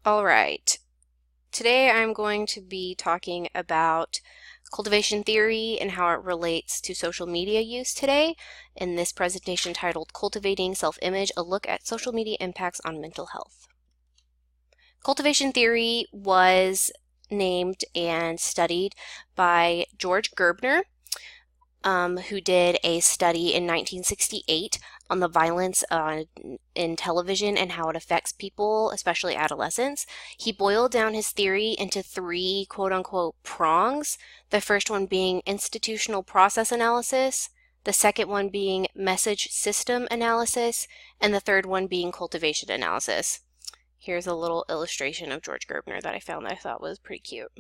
All right. Today I'm going to be talking about cultivation theory and how it relates to social media use today in this presentation titled Cultivating Self-Image, a look at social media impacts on mental health. Cultivation theory was named and studied by George Gerbner, who did a study in 1968 on the violence in television and how it affects people, especially adolescents. He boiled down his theory into three quote-unquote prongs, the first one being institutional process analysis, the second one being message system analysis, and the third one being cultivation analysis. Here's a little illustration of George Gerbner that I found that I thought was pretty cute.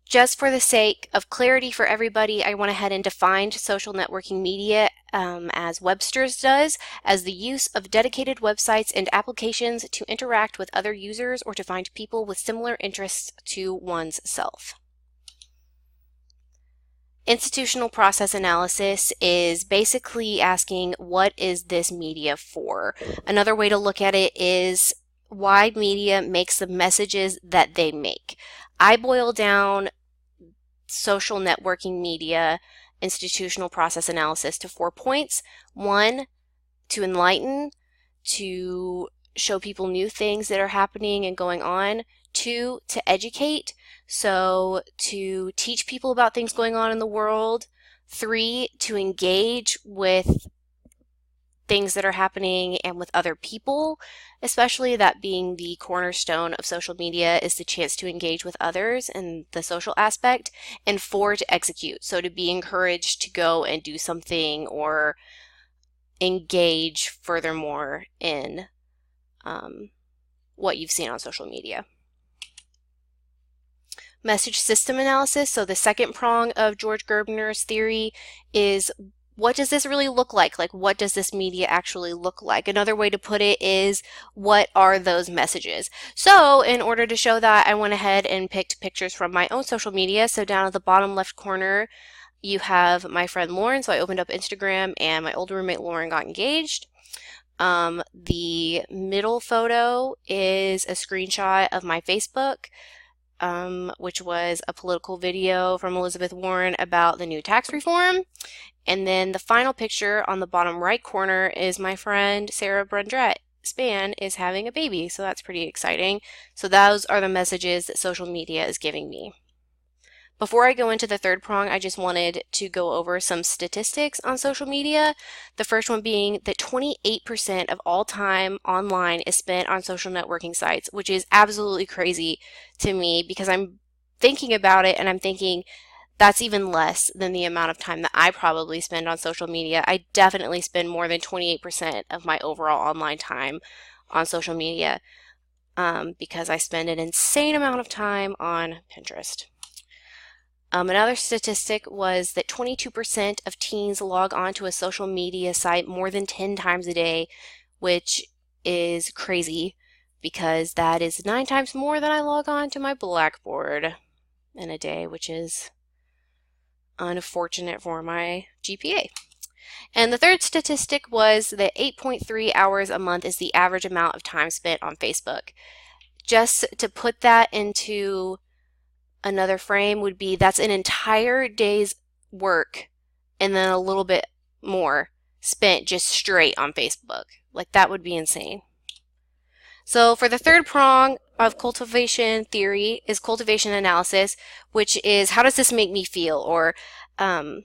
Just for the sake of clarity for everybody, I went ahead and defined social networking media as Webster's does, as the use of dedicated websites and applications to interact with other users or to find people with similar interests to one's self. Institutional process analysis is basically asking, what is this media for? Another way to look at it is why media makes the messages that they make. I boil down social networking media institutional process analysis to 4 points. 1, to enlighten, to show people new things that are happening and going on. 2, to educate, so to teach people about things going on in the world. 3, to engage with things that are happening and with other people, especially that being the cornerstone of social media is the chance to engage with others and the social aspect. And 4, to execute, so to be encouraged to go and do something or engage furthermore in what you've seen on social media. Message system analysis, so the second prong of George Gerbner's theory is, what does this really look like? Like, what does this media actually look like? Another way to put it is, what are those messages? So in order to show that, I went ahead and picked pictures from my own social media. So down at the bottom left corner, you have my friend Lauren. So I opened up Instagram and my old roommate Lauren got engaged. The middle photo is a screenshot of my Facebook, which was a political video from Elizabeth Warren about the new tax reform. And then the final picture on the bottom right corner is my friend Sarah Brundrett Span is having a baby, so that's pretty exciting. So those are the messages that social media is giving me. Before I go into the third prong, I just wanted to go over some statistics on social media. The first one being that 28% of all time online is spent on social networking sites, which is absolutely crazy to me because I'm thinking about it and I'm thinking that's even less than the amount of time that I probably spend on social media. I definitely spend more than 28% of my overall online time on social media because I spend an insane amount of time on Pinterest. Another statistic was that 22% of teens log on to a social media site more than 10 times a day, which is crazy because that is 9 times more than I log on to my Blackboard in a day, which is unfortunate for my GPA. And the third statistic was that 8.3 hours a month is the average amount of time spent on Facebook. Just to put that into another frame would be, that's an entire day's work and then a little bit more spent just straight on Facebook. Like, that would be insane. So for the third prong of cultivation theory is cultivation analysis, which is, how does this make me feel? Or how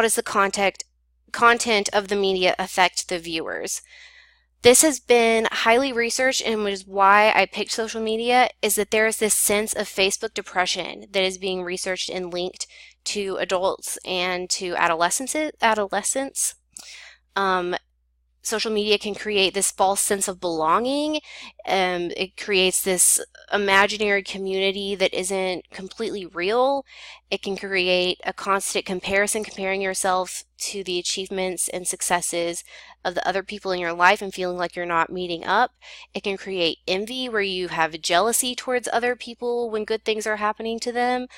does the content of the media affect the viewers? This has been highly researched, and which is why I picked social media, is that there is this sense of Facebook depression that is being researched and linked to adults and to adolescents. Social media can create this false sense of belonging. It creates this imaginary community that isn't completely real. It can create a constant comparison, comparing yourself to the achievements and successes of the other people in your life and feeling like you're not meeting up. It can create envy where you have jealousy towards other people when good things are happening to them.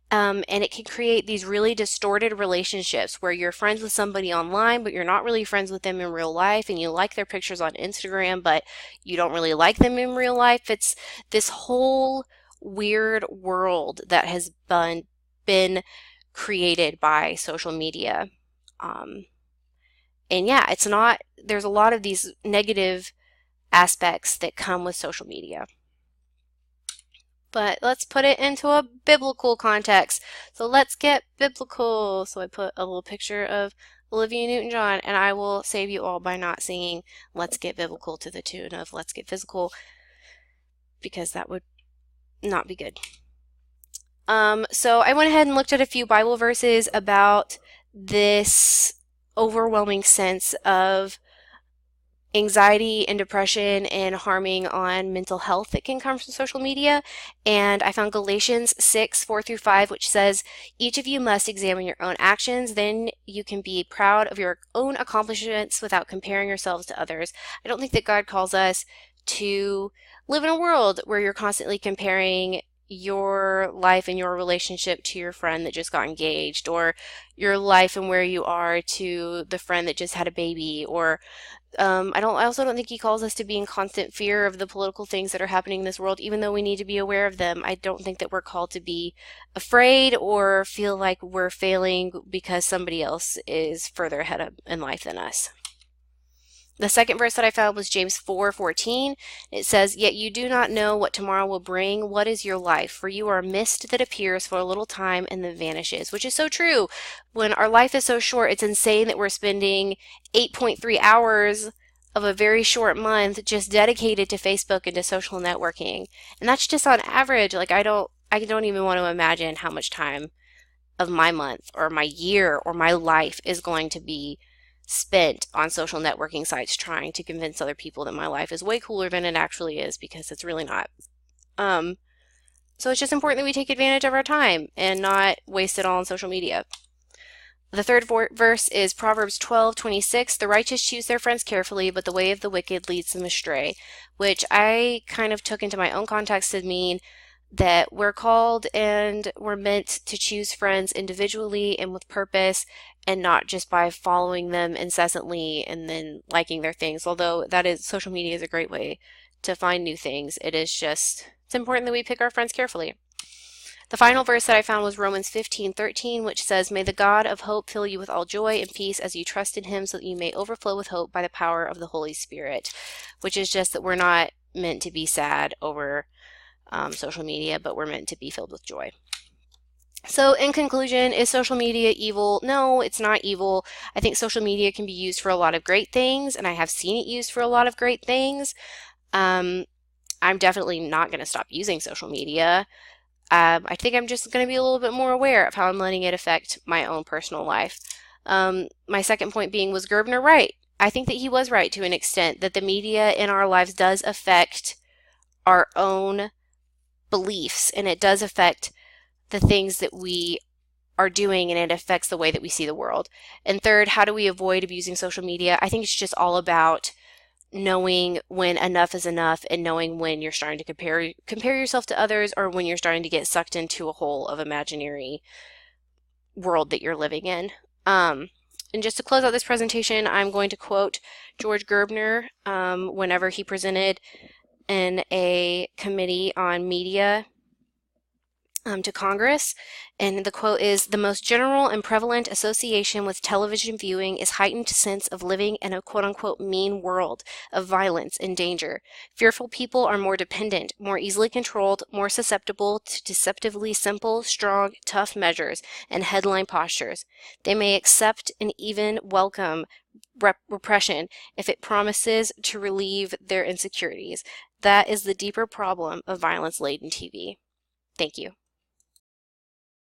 And it can create these really distorted relationships where you're friends with somebody online, but you're not really friends with them in real life, and you like their pictures on Instagram, but you don't really like them in real life. It's this whole weird world that has been created by social media. Um, and yeah, it's not, there's a lot of these negative aspects that come with social media. But let's put it into a biblical context. So let's get biblical. So I put a little picture of Olivia Newton-John, and I will save you all by not singing Let's Get Biblical to the tune of Let's Get Physical, because that would not be good. So I went ahead and looked at a few Bible verses about this overwhelming sense of anxiety and depression and harming on mental health that can come from social media. And I found Galatians 6:4-5, which says, each of you must examine your own actions, then you can be proud of your own accomplishments without comparing yourselves to others. I don't think that God calls us to live in a world where you're constantly comparing your life and your relationship to your friend that just got engaged, or your life and where you are to the friend that just had a baby, or I also don't think he calls us to be in constant fear of the political things that are happening in this world, even though we need to be aware of them. I don't think that we're called to be afraid or feel like we're failing because somebody else is further ahead in life than us. The second verse that I found was James 4:14. It says, yet you do not know what tomorrow will bring. What is your life? For you are a mist that appears for a little time and then vanishes, which is so true. When our life is so short, it's insane that we're spending 8.3 hours of a very short month just dedicated to Facebook and to social networking. And that's just on average. Like I don't even want to imagine how much time of my month or my year or my life is going to be spent on social networking sites trying to convince other people that my life is way cooler than it actually is, because it's really not. So it's just important that we take advantage of our time and not waste it all on social media. The third verse is Proverbs 12:26. The righteous choose their friends carefully, but the way of the wicked leads them astray, which I kind of took into my own context to mean that we're called and we're meant to choose friends individually and with purpose, and not just by following them incessantly and then liking their things. Although social media is a great way to find new things. It's important that we pick our friends carefully. The final verse that I found was Romans 15:13, which says, may the God of hope fill you with all joy and peace as you trust in him, so that you may overflow with hope by the power of the Holy Spirit, which is just that we're not meant to be sad over social media, but we're meant to be filled with joy. So in conclusion, is social media evil? No, it's not evil. I think social media can be used for a lot of great things, and I have seen it used for a lot of great things. I'm definitely not going to stop using social media. I think I'm just going to be a little bit more aware of how I'm letting it affect my own personal life. My second point being, was Gerbner right? I think that he was right to an extent, that the media in our lives does affect our own beliefs, and it does affect the things that we are doing, and it affects the way that we see the world. And third, how do we avoid abusing social media? I think it's just all about knowing when enough is enough, and knowing when you're starting to compare yourself to others, or when you're starting to get sucked into a whole of imaginary world that you're living in. And just to close out this presentation, I'm going to quote George Gerbner whenever he presented in a committee on media to Congress, and the quote is, the most general and prevalent association with television viewing is heightened sense of living in a quote-unquote mean world of violence and danger. Fearful people are more dependent, more easily controlled, more susceptible to deceptively simple, strong, tough measures and headline postures. They may accept and even welcome repression if it promises to relieve their insecurities. That is the deeper problem of violence-laden TV. Thank you.